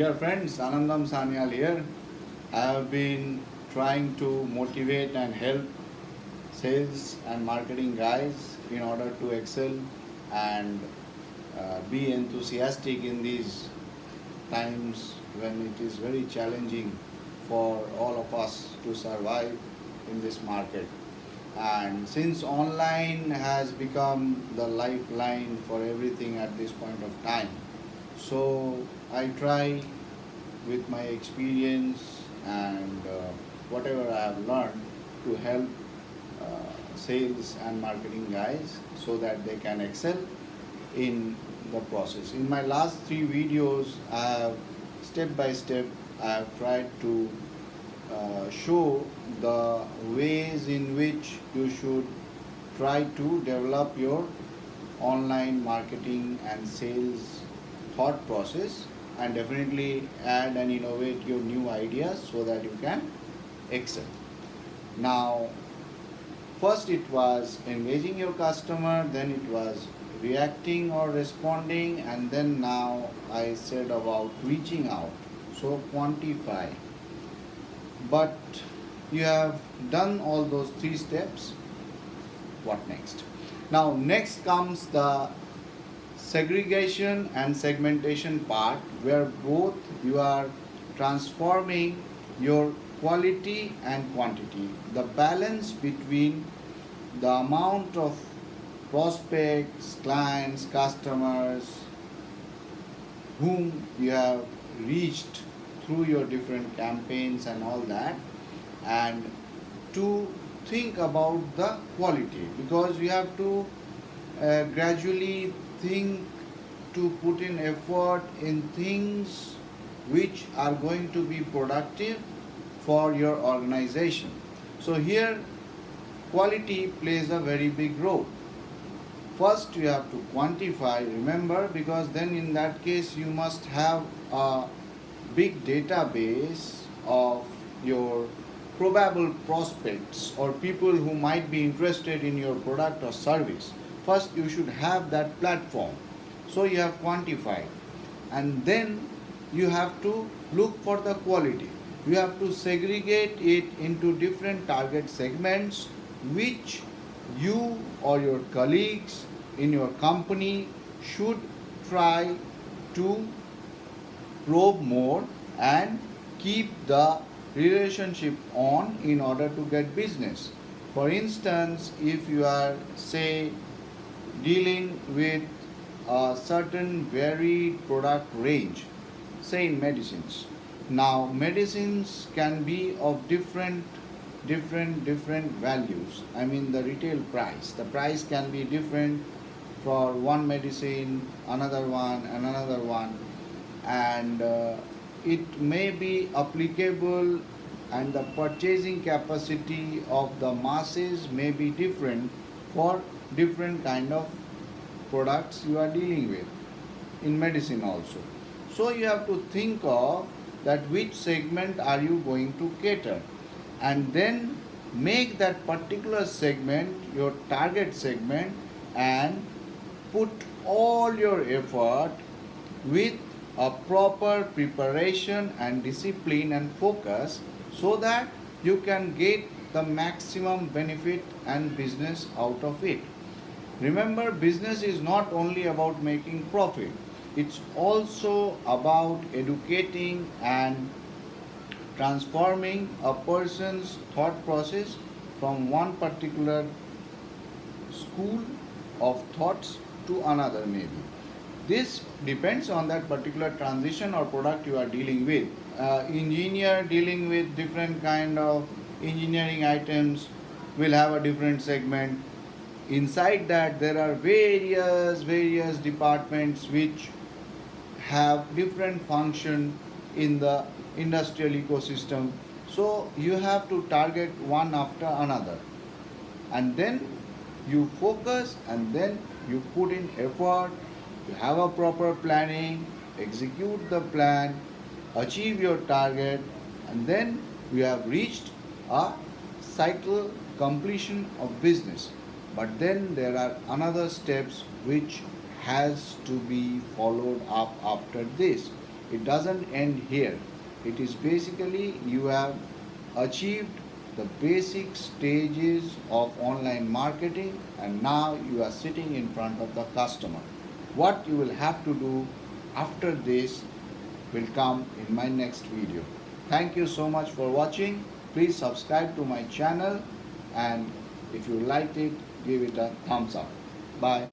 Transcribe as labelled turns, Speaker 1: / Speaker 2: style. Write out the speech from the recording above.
Speaker 1: Dear friends, Anandam Sanyal here. I have been trying to motivate and help sales and marketing guys in order to excel and be enthusiastic in these times when it is very challenging for all of us to survive in this market. And since online has become the lifeline for everything at this point of time, so I try with my experience and whatever I have learned to help sales and marketing guys so that they can excel in the process. In my last three videos, I have step by step I have tried to show the ways in which you should try to develop your online marketing and sales thought process and definitely add and innovate your new ideas so that you can excel. Now, first it was engaging your customer, then it was reacting or responding, and then now I said about reaching out. So quantify. But you have done all those three steps. What next? Now, next comes the segregation and segmentation part where both you are transforming your quality and quantity, the balance between the amount of prospects, clients, customers whom you have reached through your different campaigns and all that, and to think about the quality, because you have to gradually think to put in effort in things which are going to be productive for your organization. So here quality plays a very big role. First you have to quantify, remember, because then in that case you must have a big database of your probable prospects or people who might be interested in your product or service. First you should have that platform. So you have quantified, and then you have to look for the quality. You have to segregate it into different target segments which you or your colleagues in your company should try to probe more and keep the relationship on in order to get business. For instance, if you are, say, dealing with a certain varied product range, say in medicines. Now, medicines can be of different values. I mean, the retail price. The price can be different for one medicine, another one, and another one, and it may be applicable, and the purchasing capacity of the masses may be different for different kind of products you are dealing with in medicine also. So you have to think of that which segment are you going to cater, and then make that particular segment your target segment and put all your effort with a proper preparation and discipline and focus so that you can get the maximum benefit and business out of it. Remember, business is not only about making profit, it's also about educating and transforming a person's thought process from one particular school of thoughts to another, maybe. This depends on that particular transition or product you are dealing with. Engineer dealing with different kind of engineering items will have a different segment. Inside that there are various departments which have different function in the industrial ecosystem. So you have to target one after another, and then you focus, and then you put in effort, you have a proper planning, execute the plan, achieve your target, and then you have reached a cycle completion of business. But then there are another steps which has to be followed up after this. it doesn't end here. It is basically you have achieved the basic stages of online marketing and now you are sitting in front of the customer. What you will have to do after this will come in my next video. Thank you so much for watching. Please subscribe to my channel and if you liked it, give it a thumbs up. Bye.